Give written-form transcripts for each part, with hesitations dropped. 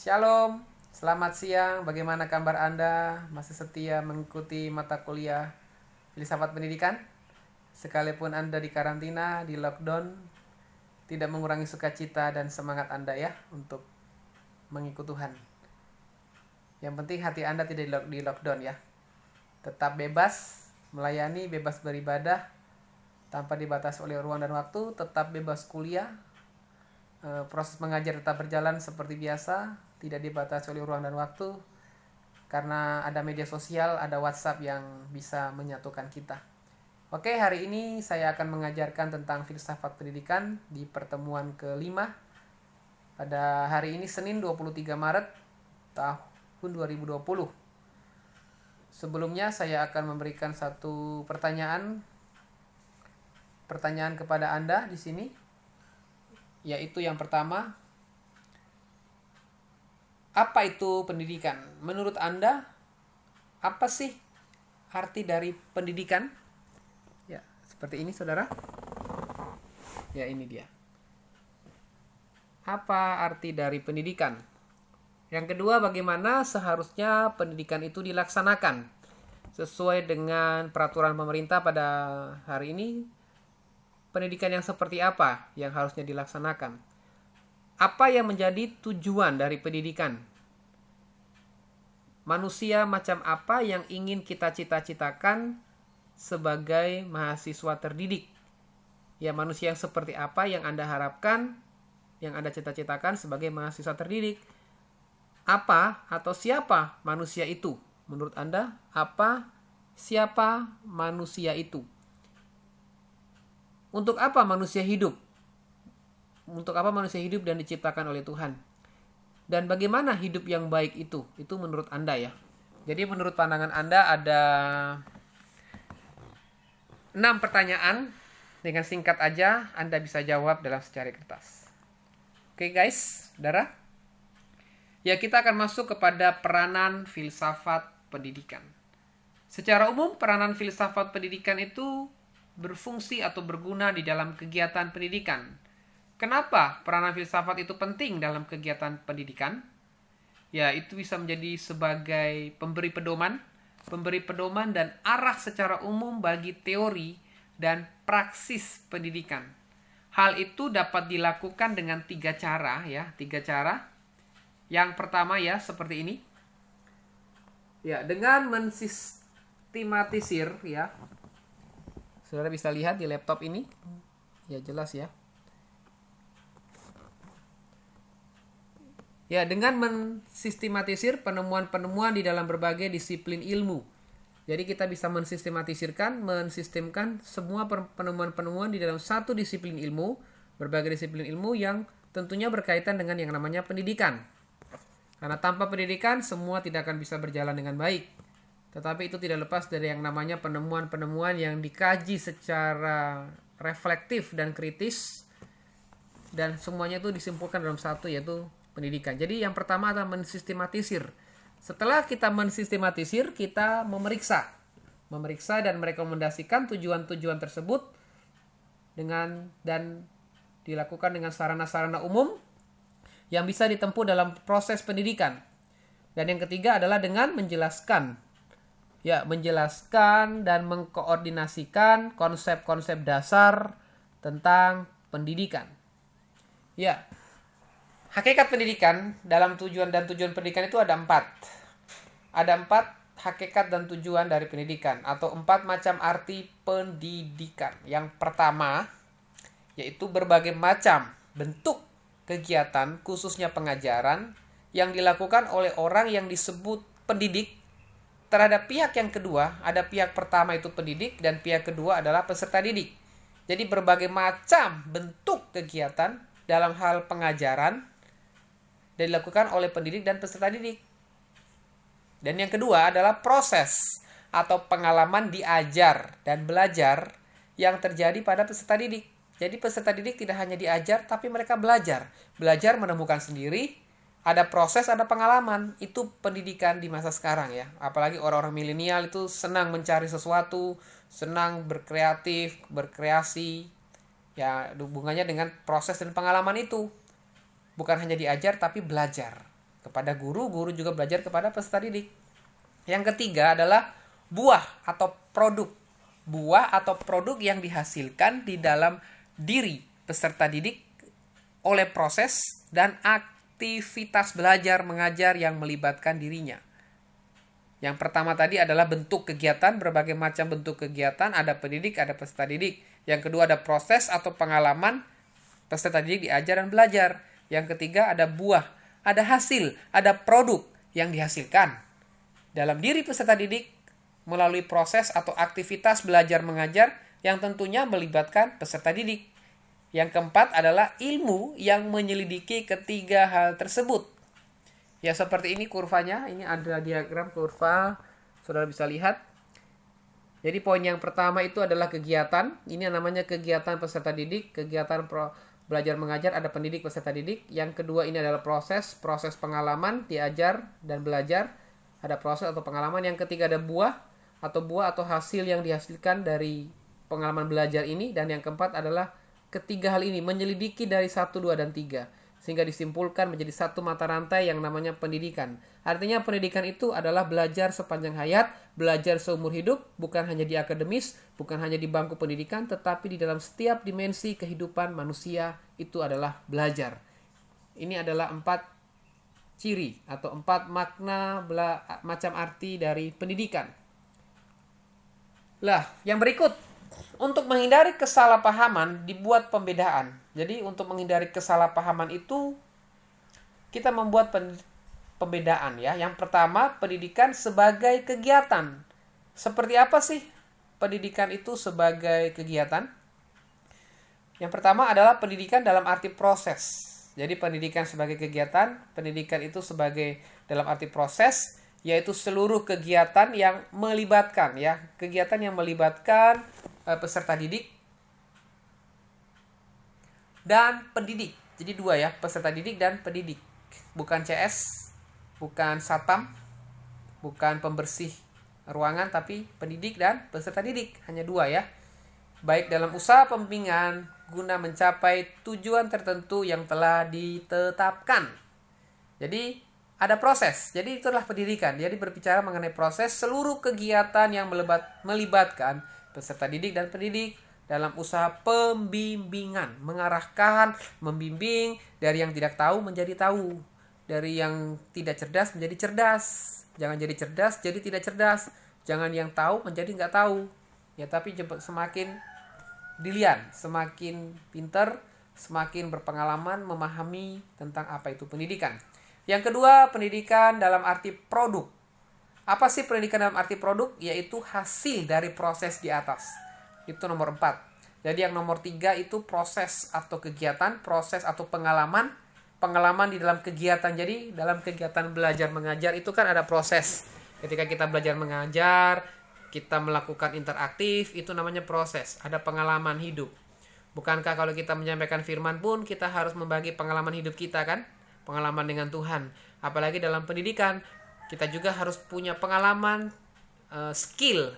Shalom, selamat siang. Bagaimana kabar Anda? Masih setia mengikuti mata kuliah filsafat pendidikan? Sekalipun Anda di karantina, di lockdown, tidak mengurangi sukacita dan semangat Anda ya untuk mengikut Tuhan. Yang penting hati Anda tidak di lockdown ya. Tetap bebas melayani, bebas beribadah, tanpa dibatasi oleh ruang dan waktu, tetap bebas kuliah. Proses mengajar tetap berjalan seperti biasa, tidak dibatasi oleh ruang dan waktu, karena ada media sosial, ada WhatsApp yang bisa menyatukan kita. Oke, hari ini saya akan mengajarkan tentang filsafat pendidikan di pertemuan kelima. Pada hari ini Senin 23 Maret tahun 2020. Sebelumnya saya akan memberikan satu pertanyaan kepada Anda di sini, yaitu yang pertama, apa itu pendidikan? Menurut Anda, apa sih arti dari pendidikan? Ya, seperti ini saudara. Ya, ini dia. Apa arti dari pendidikan? Yang kedua, bagaimana seharusnya pendidikan itu dilaksanakan sesuai dengan peraturan pemerintah pada hari ini? Pendidikan yang seperti apa yang harusnya dilaksanakan? Apa yang menjadi tujuan dari pendidikan? Manusia macam apa yang ingin kita cita-citakan sebagai mahasiswa terdidik? Ya, manusia yang seperti apa yang Anda harapkan, yang Anda cita-citakan sebagai mahasiswa terdidik? Apa atau siapa manusia itu? Menurut Anda, apa, siapa manusia itu? Untuk apa manusia hidup? Untuk apa manusia hidup dan diciptakan oleh Tuhan? Dan bagaimana hidup yang baik itu? Itu menurut Anda ya. Jadi menurut pandangan Anda ada 6 pertanyaan. Dengan singkat aja Anda bisa jawab dalam secari kertas. Oke guys, saudara. Ya, kita akan masuk kepada peranan filsafat pendidikan. Secara umum, peranan filsafat pendidikan itu berfungsi atau berguna di dalam kegiatan pendidikan. Kenapa peranan filsafat itu penting dalam kegiatan pendidikan? Ya, itu bisa menjadi sebagai pemberi pedoman dan arah secara umum bagi teori dan praksis pendidikan. Hal itu dapat dilakukan dengan 3 cara ya, 3 cara. Yang pertama ya, seperti ini. Ya, dengan mensistematisir ya. Saudara bisa lihat di laptop ini. Ya, jelas ya. Ya, dengan mensistematisir penemuan-penemuan di dalam berbagai disiplin ilmu. Jadi kita bisa mensistemkan semua penemuan-penemuan di dalam satu disiplin ilmu, berbagai disiplin ilmu yang tentunya berkaitan dengan yang namanya pendidikan. Karena tanpa pendidikan semua tidak akan bisa berjalan dengan baik. Tetapi itu tidak lepas dari yang namanya penemuan-penemuan yang dikaji secara reflektif dan kritis, dan semuanya itu disimpulkan dalam satu, yaitu pendidikan. Jadi yang pertama adalah mensistematisir. Setelah kita mensistematisir, kita memeriksa dan merekomendasikan tujuan-tujuan tersebut dan dilakukan dengan sarana-sarana umum yang bisa ditempuh dalam proses pendidikan. Dan yang ketiga adalah dengan menjelaskan dan mengkoordinasikan konsep-konsep dasar tentang pendidikan. Ya, hakikat pendidikan dalam tujuan pendidikan itu ada 4. Ada 4 hakikat dan tujuan dari pendidikan, atau 4 macam arti pendidikan. Yang pertama, yaitu berbagai macam bentuk kegiatan, khususnya pengajaran, yang dilakukan oleh orang yang disebut pendidik terhadap pihak yang kedua. Ada pihak pertama itu pendidik, dan pihak kedua adalah peserta didik. Jadi berbagai macam bentuk kegiatan dalam hal pengajaran dan dilakukan oleh pendidik dan peserta didik. Dan yang kedua adalah proses atau pengalaman diajar dan belajar yang terjadi pada peserta didik. Jadi peserta didik tidak hanya diajar, tapi mereka belajar menemukan sendiri. Ada proses, ada pengalaman. Itu pendidikan di masa sekarang ya. Apalagi orang-orang milenial itu senang mencari sesuatu, senang berkreatif, berkreasi. Ya, hubungannya dengan proses dan pengalaman itu. Bukan hanya diajar, tapi belajar. kepada guru, guru juga belajar kepada peserta didik. Yang ketiga adalah buah atau produk. Buah atau produk yang dihasilkan di dalam diri peserta didik oleh proses dan aktivitas belajar mengajar yang melibatkan dirinya. Yang pertama tadi adalah bentuk kegiatan, berbagai macam bentuk kegiatan, ada pendidik, ada peserta didik. Yang kedua ada proses atau pengalaman, peserta didik diajar dan belajar. Yang ketiga ada buah, ada hasil, ada produk yang dihasilkan dalam diri peserta didik melalui proses atau aktivitas belajar mengajar yang tentunya melibatkan peserta didik. Yang keempat adalah ilmu yang menyelidiki ketiga hal tersebut. Ya seperti ini kurvanya, ini ada diagram kurva, saudara bisa lihat. Jadi poin yang pertama itu adalah kegiatan, ini namanya kegiatan peserta didik, kegiatan belajar mengajar, ada pendidik peserta didik. Yang kedua ini adalah proses pengalaman, diajar dan belajar, ada proses atau pengalaman. Yang ketiga ada buah atau hasil yang dihasilkan dari pengalaman belajar ini. Dan yang keempat adalah ketiga hal ini, menyelidiki dari 1, 2, dan 3. Sehingga disimpulkan menjadi satu mata rantai yang namanya pendidikan. Artinya pendidikan itu adalah belajar sepanjang hayat, belajar seumur hidup, bukan hanya di akademis, bukan hanya di bangku pendidikan, tetapi di dalam setiap dimensi kehidupan manusia itu adalah belajar. Ini adalah 4 ciri atau 4 makna macam arti dari pendidikan. Lah, yang berikut, untuk menghindari kesalahpahaman dibuat pembedaan. Jadi untuk menghindari kesalahpahaman itu kita membuat pembedaan ya. Yang pertama, pendidikan sebagai kegiatan. Seperti apa sih pendidikan itu sebagai kegiatan? Yang pertama adalah pendidikan dalam arti proses. Jadi pendidikan sebagai kegiatan, pendidikan itu sebagai dalam arti proses, yaitu seluruh kegiatan yang melibatkan ya, kegiatan yang melibatkan peserta didik dan pendidik. Jadi 2 ya, peserta didik dan pendidik. Bukan CS, bukan satpam, bukan pembersih ruangan, tapi pendidik dan peserta didik. Hanya 2 ya. Baik dalam usaha pembimbingan guna mencapai tujuan tertentu yang telah ditetapkan. Jadi ada proses. Jadi itulah pendidikan. Jadi berbicara mengenai proses seluruh kegiatan yang melibatkan peserta didik dan pendidik dalam usaha pembimbingan, mengarahkan, membimbing dari yang tidak tahu menjadi tahu, dari yang tidak cerdas menjadi cerdas. Jangan jadi cerdas jadi tidak cerdas, jangan yang tahu menjadi nggak tahu. Ya, tapi semakin dilihat, semakin pintar, semakin berpengalaman memahami tentang apa itu pendidikan. Yang kedua, pendidikan dalam arti produk. Apa sih pendidikan dalam arti produk? Yaitu hasil dari proses di atas. Itu nomor 4. Jadi yang nomor 3 itu proses atau kegiatan, proses atau pengalaman. Pengalaman di dalam kegiatan. Jadi dalam kegiatan belajar mengajar itu kan ada proses. Ketika kita belajar mengajar, kita melakukan interaktif, itu namanya proses. Ada pengalaman hidup. Bukankah kalau kita menyampaikan firman pun kita harus membagi pengalaman hidup kita kan? Pengalaman dengan Tuhan. Apalagi dalam pendidikan, kita juga harus punya pengalaman, skill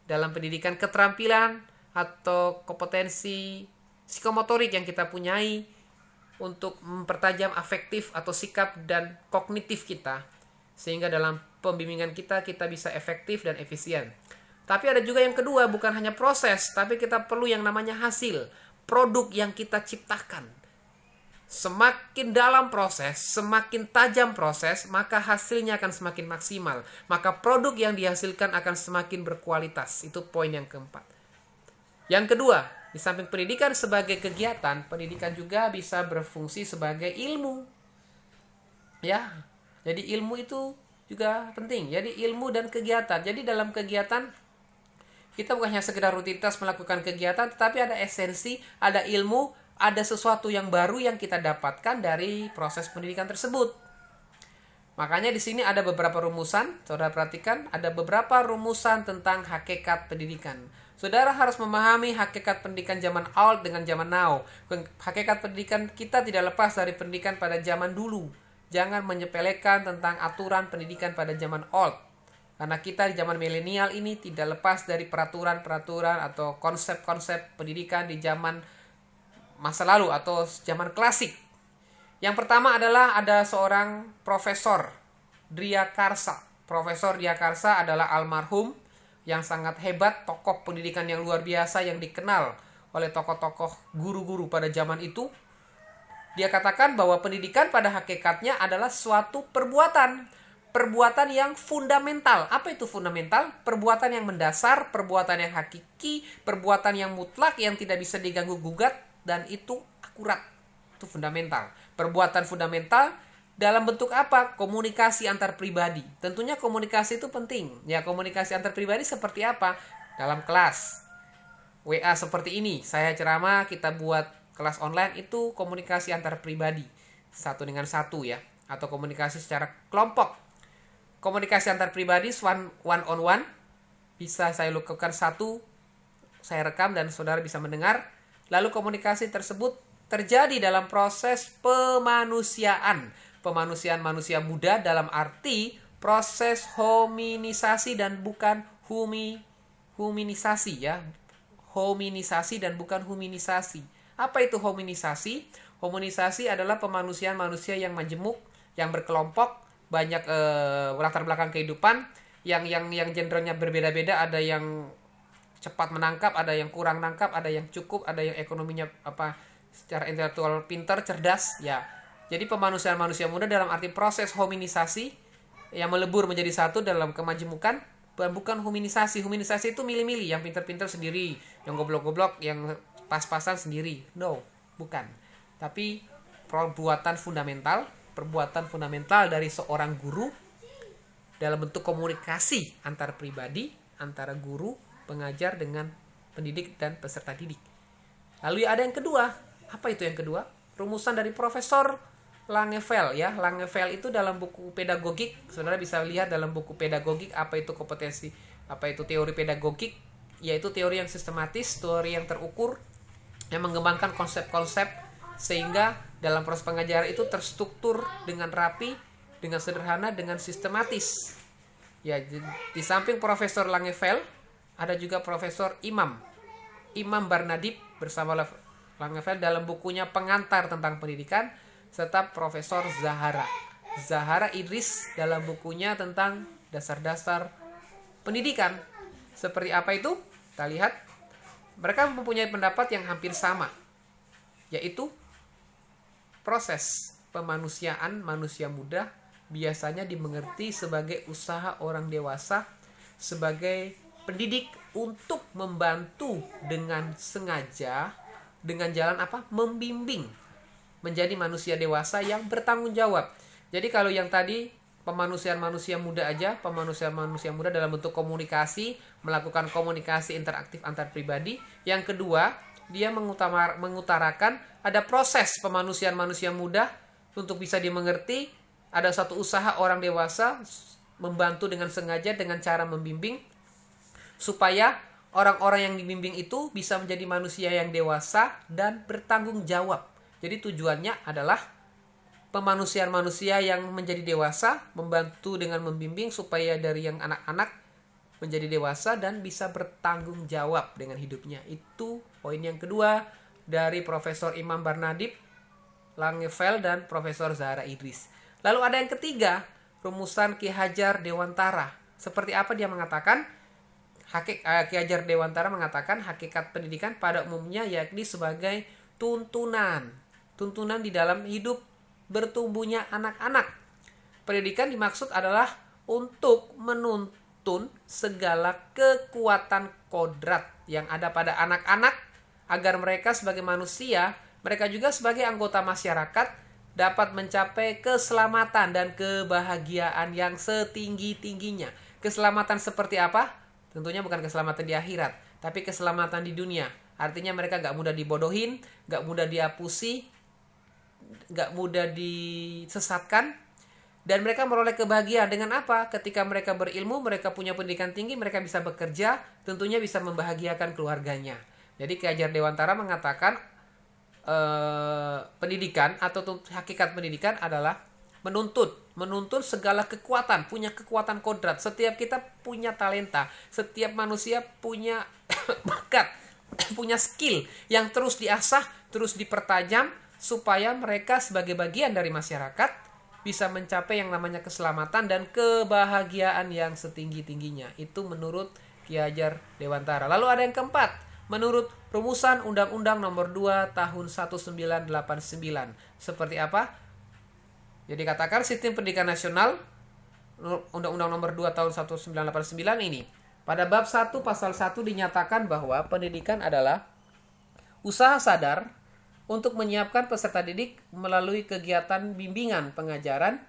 dalam pendidikan, keterampilan atau kompetensi psikomotorik yang kita punyai untuk mempertajam afektif atau sikap dan kognitif kita. Sehingga dalam pembimbingan kita bisa efektif dan efisien. Tapi ada juga yang kedua, bukan hanya proses, tapi kita perlu yang namanya hasil, produk yang kita ciptakan. Semakin dalam proses, semakin tajam proses, maka hasilnya akan semakin maksimal. Maka produk yang dihasilkan akan semakin berkualitas. Itu poin yang keempat. Yang kedua, di samping pendidikan sebagai kegiatan, pendidikan juga bisa berfungsi sebagai ilmu. Ya, jadi ilmu itu juga penting. Jadi ilmu dan kegiatan. Jadi dalam kegiatan, kita bukan hanya sekedar rutinitas melakukan kegiatan, tetapi ada esensi, ada ilmu, ada sesuatu yang baru yang kita dapatkan dari proses pendidikan tersebut. Makanya di sini ada beberapa rumusan, saudara perhatikan, ada beberapa rumusan tentang hakikat pendidikan. Saudara harus memahami hakikat pendidikan zaman old dengan zaman now. Hakikat pendidikan kita tidak lepas dari pendidikan pada zaman dulu. Jangan menyepelekan tentang aturan pendidikan pada zaman old. Karena kita di zaman milenial ini tidak lepas dari peraturan-peraturan atau konsep-konsep pendidikan di zaman masa lalu atau zaman klasik. Yang pertama adalah ada seorang Profesor Driakarsa. Profesor Driakarsa adalah almarhum yang sangat hebat, tokoh pendidikan yang luar biasa yang dikenal oleh tokoh-tokoh guru-guru pada zaman itu. Dia katakan bahwa pendidikan pada hakikatnya adalah suatu perbuatan yang fundamental. Apa itu fundamental? Perbuatan yang mendasar, perbuatan yang hakiki, perbuatan yang mutlak yang tidak bisa diganggu-gugat, dan itu akurat. Itu fundamental. Perbuatan fundamental dalam bentuk apa? Komunikasi antar pribadi. Tentunya komunikasi itu penting. Ya, komunikasi antar pribadi seperti apa? Dalam kelas. WA seperti ini. Saya ceramah, kita buat kelas online, itu komunikasi antar pribadi. Satu dengan satu ya. Atau komunikasi secara kelompok. Komunikasi antar pribadi one on one. Bisa saya lakukan satu, saya rekam dan saudara bisa mendengar. Lalu komunikasi tersebut terjadi dalam proses pemanusiaan. Pemanusiaan manusia muda dalam arti proses hominisasi dan bukan huminisasi ya. Hominisasi dan bukan huminisasi. Apa itu hominisasi? Hominisasi adalah pemanusiaan manusia yang majemuk, yang berkelompok, banyak latar belakang kehidupan, yang genrenya berbeda-beda, ada yang cepat menangkap, ada yang kurang nangkap, ada yang cukup, ada yang ekonominya secara intelektual pintar, cerdas ya. Jadi pemanusiaan manusia muda dalam arti proses hominisasi yang melebur menjadi satu dalam kemajemukan, bukan huminisasi. Huminisasi itu milih-milih, yang pintar-pintar sendiri, yang goblok-goblok, yang pas-pasan sendiri. No, bukan. Tapi perbuatan fundamental dari seorang guru dalam bentuk komunikasi antar pribadi, antara guru, pengajar dengan pendidik dan peserta didik. Lalu ada yang kedua. Apa itu yang kedua? Rumusan dari Profesor Langevel ya. Langevel itu dalam buku pedagogik, saudara bisa lihat dalam buku pedagogik apa itu kompetensi, apa itu teori pedagogik, yaitu teori yang sistematis, teori yang terukur, yang mengembangkan konsep-konsep sehingga dalam proses pengajaran itu terstruktur dengan rapi, dengan sederhana, dengan sistematis. Ya, di samping Profesor Langevel ada juga Profesor Imam Barnadib bersama Langevel dalam bukunya Pengantar tentang Pendidikan, serta Profesor Zahara Idris dalam bukunya tentang dasar-dasar pendidikan. Seperti apa itu? Kita lihat. Mereka mempunyai pendapat yang hampir sama, yaitu proses pemanusiaan manusia muda biasanya dimengerti sebagai usaha orang dewasa sebagai pendidik untuk membantu dengan sengaja, dengan jalan apa? Membimbing menjadi manusia dewasa yang bertanggung jawab. Jadi kalau yang tadi pemanusiaan manusia muda aja, pemanusiaan manusia muda dalam bentuk komunikasi, melakukan komunikasi interaktif antar pribadi. Yang kedua, dia mengutarakan ada proses pemanusiaan manusia muda untuk bisa dimengerti, ada satu usaha orang dewasa membantu dengan sengaja dengan cara membimbing supaya orang-orang yang dibimbing itu bisa menjadi manusia yang dewasa dan bertanggung jawab. Jadi tujuannya adalah pemanusiaan manusia yang menjadi dewasa, membantu dengan membimbing supaya dari yang anak-anak menjadi dewasa dan bisa bertanggung jawab dengan hidupnya. Itu poin yang kedua dari Profesor Imam Barnadib, Langevel, dan Profesor Zahara Idris. Lalu ada yang ketiga, rumusan Ki Hajar Dewantara. Seperti apa dia mengatakan? Ki Hajar Dewantara mengatakan hakikat pendidikan pada umumnya yakni sebagai tuntunan di dalam hidup bertumbuhnya anak-anak. Pendidikan dimaksud adalah untuk menuntun segala kekuatan kodrat yang ada pada anak-anak agar mereka sebagai manusia, mereka juga sebagai anggota masyarakat dapat mencapai keselamatan dan kebahagiaan yang setinggi-tingginya. Keselamatan seperti apa? Tentunya bukan keselamatan di akhirat, tapi keselamatan di dunia. Artinya mereka gak mudah dibodohin, gak mudah diapusi, gak mudah disesatkan, dan mereka meroleh kebahagiaan dengan apa? Ketika mereka berilmu, mereka punya pendidikan tinggi, mereka bisa bekerja, tentunya bisa membahagiakan keluarganya. Jadi Ki Hajar Dewantara mengatakan pendidikan atau hakikat pendidikan adalah menuntut segala kekuatan, punya kekuatan kodrat. Setiap kita punya talenta, setiap manusia punya bakat, punya skill yang terus diasah, terus dipertajam supaya mereka sebagai bagian dari masyarakat bisa mencapai yang namanya keselamatan dan kebahagiaan yang setinggi-tingginya. Itu menurut Ki Hajar Dewantara. Lalu ada yang keempat, menurut rumusan Undang-Undang Nomor 2 Tahun 1989. Seperti apa? Jadi katakan sistem pendidikan nasional Undang-Undang Nomor 2 Tahun 1989 ini. Pada bab 1 pasal 1 dinyatakan bahwa pendidikan adalah usaha sadar untuk menyiapkan peserta didik melalui kegiatan bimbingan pengajaran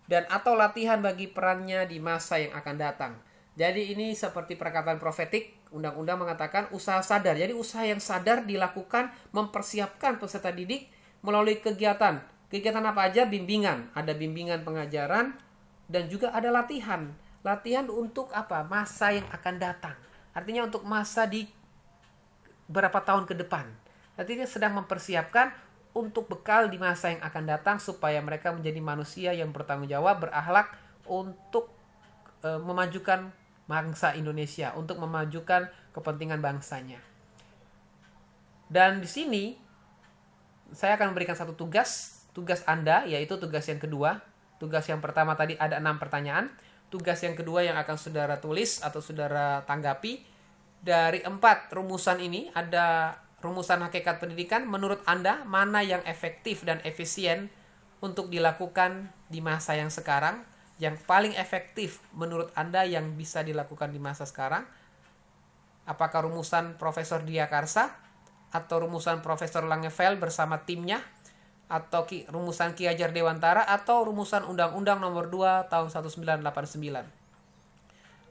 dan atau latihan bagi perannya di masa yang akan datang. Jadi ini seperti perkataan profetik, undang-undang mengatakan usaha sadar. Jadi usaha yang sadar dilakukan mempersiapkan peserta didik melalui kegiatan. Kegiatan apa aja? Bimbingan. Ada bimbingan pengajaran dan juga ada latihan. Latihan untuk apa? Masa yang akan datang. Artinya untuk masa di berapa tahun ke depan. Artinya sedang mempersiapkan untuk bekal di masa yang akan datang supaya mereka menjadi manusia yang bertanggung jawab, berakhlak untuk memajukan bangsa Indonesia, untuk memajukan kepentingan bangsanya. Dan di sini saya akan memberikan satu tugas Anda, yaitu tugas yang kedua. Tugas yang pertama tadi ada 6 pertanyaan. Tugas yang kedua yang akan saudara tulis atau saudara tanggapi, dari 4 rumusan ini ada rumusan hakikat pendidikan. Menurut Anda mana yang efektif dan efisien untuk dilakukan di masa yang sekarang? Yang paling efektif menurut Anda yang bisa dilakukan di masa sekarang? Apakah rumusan Profesor Diakarsa atau rumusan Profesor Langeveld bersama timnya, atau rumusan Ki Hajar Dewantara, atau rumusan Undang-Undang Nomor 2 Tahun 1989?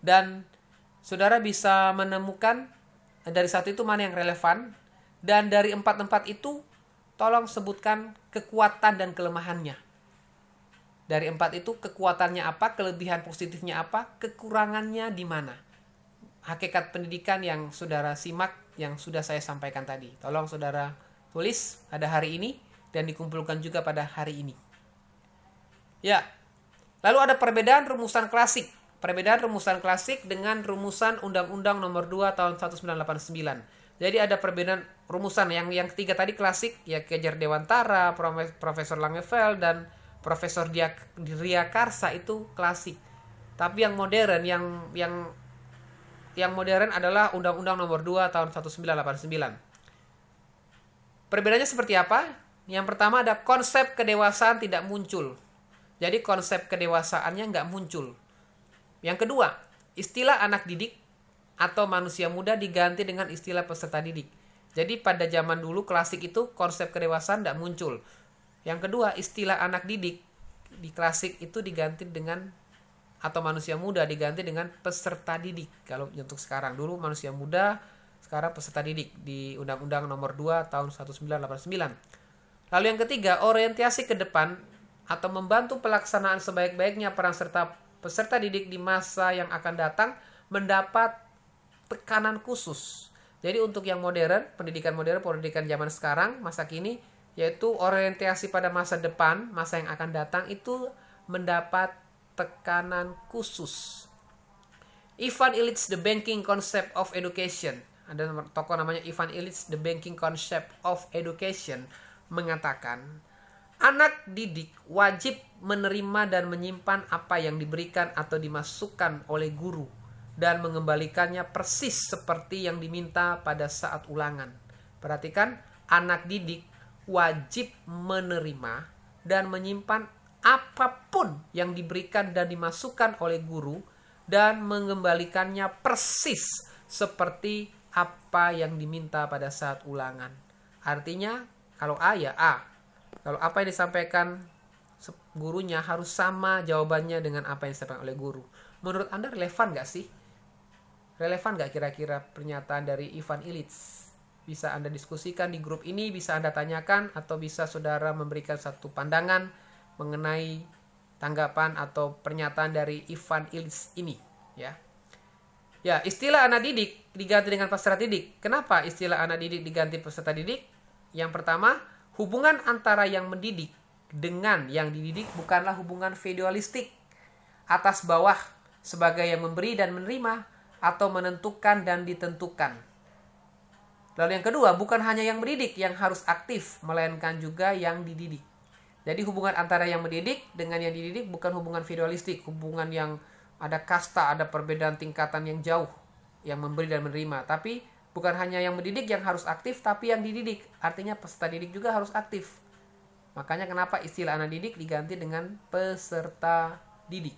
Dan saudara bisa menemukan dari satu itu mana yang relevan, dan dari 4 itu tolong sebutkan kekuatan dan kelemahannya. Dari 4 itu kekuatannya apa, kelebihan positifnya apa, kekurangannya di mana. Hakikat pendidikan yang saudara simak, yang sudah saya sampaikan tadi. Tolong saudara tulis pada hari ini dan dikumpulkan juga pada hari ini. Ya, lalu ada perbedaan rumusan klasik. Perbedaan rumusan klasik dengan rumusan Undang-Undang Nomor 2 Tahun 1989. Jadi ada perbedaan rumusan yang ketiga tadi klasik, ya Ki Hajar Dewantara, Profesor Langeveld dan Profesor Diakarsa itu klasik. Tapi yang modern yang modern adalah Undang-Undang Nomor 2 Tahun 1989. Perbedaannya seperti apa? Yang pertama ada konsep kedewasaan tidak muncul. Jadi konsep kedewasaannya nggak muncul. Yang kedua, istilah anak didik atau manusia muda diganti dengan istilah peserta didik. Jadi pada zaman dulu klasik itu konsep kedewasaan tidak muncul. Yang kedua, istilah anak didik di klasik itu diganti dengan, atau manusia muda diganti dengan peserta didik. Kalau untuk sekarang, dulu manusia muda, sekarang peserta didik di Undang-Undang Nomor 2 Tahun 1989. Lalu yang ketiga, orientasi ke depan atau membantu pelaksanaan sebaik-baiknya peran serta peserta didik di masa yang akan datang mendapat tekanan khusus. Jadi untuk yang modern, pendidikan zaman sekarang, masa kini, yaitu orientasi pada masa depan, masa yang akan datang itu mendapat tekanan khusus. Ivan Illich The Banking Concept of Education, ada tokoh namanya Ivan Illich The Banking Concept of Education, mengatakan anak didik wajib menerima dan menyimpan apa yang diberikan atau dimasukkan oleh guru dan mengembalikannya persis seperti yang diminta pada saat ulangan. Perhatikan, anak didik wajib menerima dan menyimpan apapun yang diberikan dan dimasukkan oleh guru dan mengembalikannya persis seperti apa yang diminta pada saat ulangan. Artinya kalau A ya A, kalau apa yang disampaikan gurunya harus sama jawabannya dengan apa yang disampaikan oleh guru. Menurut Anda relevan gak sih? Relevan gak kira-kira pernyataan dari Ivan Illich? Bisa Anda diskusikan di grup ini, bisa Anda tanyakan, atau bisa saudara memberikan satu pandangan mengenai tanggapan atau pernyataan dari Ivan Illich ini. Ya, istilah anak didik diganti dengan peserta didik. Kenapa istilah anak didik diganti peserta didik? Yang pertama, hubungan antara yang mendidik dengan yang dididik bukanlah hubungan feudalistik, atas bawah sebagai yang memberi dan menerima atau menentukan dan ditentukan. Lalu yang kedua, bukan hanya yang mendidik yang harus aktif, melainkan juga yang dididik. Jadi hubungan antara yang mendidik dengan yang dididik bukan hubungan feudalistik, hubungan yang ada kasta, ada perbedaan tingkatan yang jauh, yang memberi dan menerima. Tapi bukan hanya yang mendidik yang harus aktif, tapi yang dididik. Artinya peserta didik juga harus aktif. Makanya kenapa istilah anak didik diganti dengan peserta didik.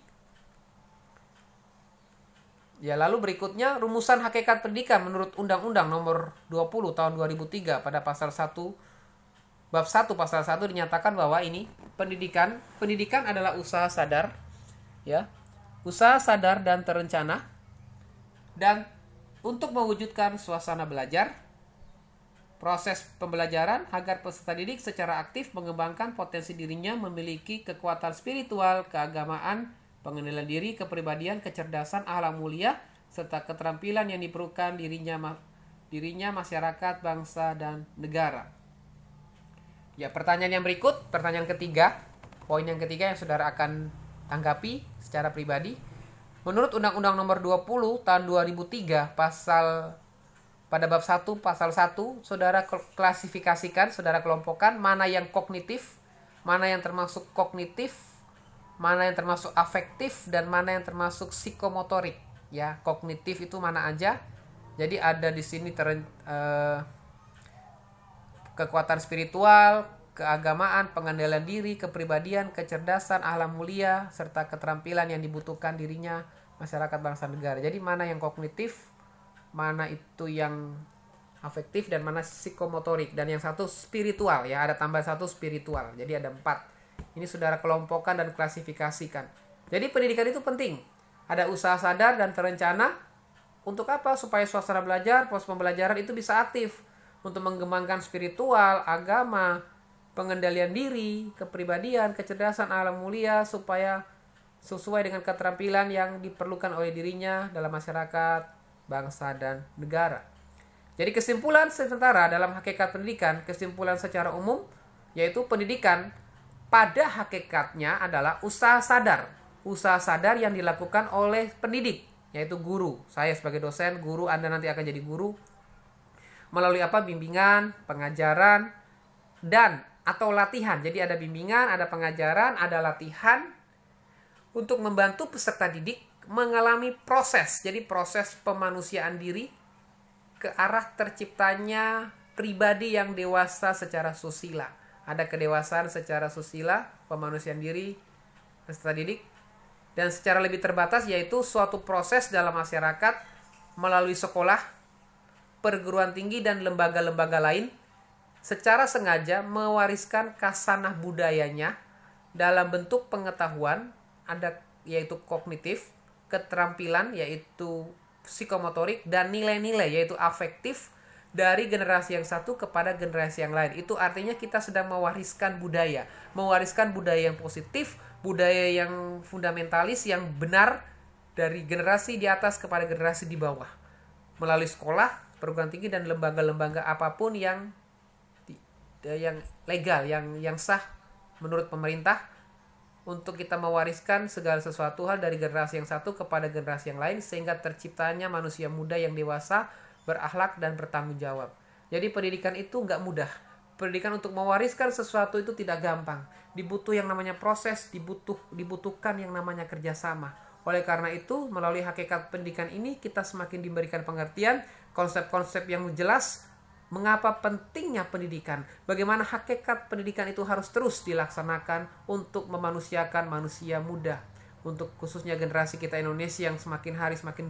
Ya, lalu berikutnya rumusan hakikat pendidikan menurut Undang-Undang Nomor 20 Tahun 2003 pada pasal 1 bab 1 pasal 1 dinyatakan bahwa ini pendidikan adalah usaha sadar, ya. Usaha sadar dan terencana dan untuk mewujudkan suasana belajar, proses pembelajaran agar peserta didik secara aktif mengembangkan potensi dirinya memiliki kekuatan spiritual, keagamaan, pengendalian diri, kepribadian, kecerdasan, akhlak mulia, serta keterampilan yang diperlukan dirinya, masyarakat, bangsa, dan negara. Ya, pertanyaan yang berikut, pertanyaan ketiga, poin yang ketiga yang saudara akan tanggapi secara pribadi. Menurut Undang-Undang Nomor 20 Tahun 2003 pada bab 1 pasal 1, saudara klasifikasikan, saudara kelompokkan mana yang kognitif, mana yang termasuk kognitif, mana yang termasuk afektif, dan mana yang termasuk psikomotorik. Ya, kognitif itu mana aja. Jadi ada di sini kekuatan spiritual, keagamaan, pengendalian diri, kepribadian, kecerdasan, akhlak mulia, serta keterampilan yang dibutuhkan dirinya, masyarakat, bangsa, negara. Jadi mana yang kognitif, mana itu yang afektif, dan mana psikomotorik. Dan yang satu spiritual, ya, ada tambah satu spiritual. Jadi ada 4. Ini saudara kelompokkan dan klasifikasikan. Jadi pendidikan itu penting. Ada usaha sadar dan terencana. Untuk apa? Supaya suasana belajar, proses pembelajaran itu bisa aktif. Untuk mengembangkan spiritual, agama, pengendalian diri, kepribadian, kecerdasan, akhlak mulia, supaya sesuai dengan keterampilan yang diperlukan oleh dirinya dalam masyarakat, bangsa, dan negara. Jadi kesimpulan sementara dalam hakikat pendidikan, kesimpulan secara umum, yaitu pendidikan pada hakikatnya adalah usaha sadar. Usaha sadar yang dilakukan oleh pendidik, yaitu guru. Saya sebagai dosen, guru, Anda nanti akan jadi guru. Melalui apa? Bimbingan, pengajaran, dan atau latihan. Jadi ada bimbingan, ada pengajaran, ada latihan untuk membantu peserta didik mengalami proses. Jadi proses pemanusiaan diri ke arah terciptanya pribadi yang dewasa secara susila. Ada kedewasaan secara susila, pemanusiaan diri peserta didik, dan secara lebih terbatas yaitu suatu proses dalam masyarakat melalui sekolah, perguruan tinggi, dan lembaga-lembaga lain secara sengaja mewariskan khasanah budayanya dalam bentuk pengetahuan, ada yaitu kognitif, keterampilan yaitu psikomotorik, dan nilai-nilai yaitu afektif dari generasi yang satu kepada generasi yang lain. Itu artinya kita sedang mewariskan budaya yang positif, budaya yang fundamentalis, yang benar dari generasi di atas kepada generasi di bawah. Melalui sekolah, perguruan tinggi, dan lembaga-lembaga apapun yang legal, yang sah menurut pemerintah, untuk kita mewariskan segala sesuatu hal dari generasi yang satu kepada generasi yang lain sehingga terciptanya manusia muda yang dewasa, berakhlak, dan bertanggung jawab. Jadi pendidikan itu nggak mudah. Pendidikan untuk mewariskan sesuatu itu tidak gampang. Dibutuh yang namanya proses, dibutuhkan yang namanya kerjasama. Oleh karena itu, melalui hakikat pendidikan ini kita semakin diberikan pengertian, konsep-konsep yang jelas, mengapa pentingnya pendidikan, bagaimana hakikat pendidikan itu harus terus dilaksanakan untuk memanusiakan manusia muda, untuk khususnya generasi kita Indonesia yang semakin hari semakin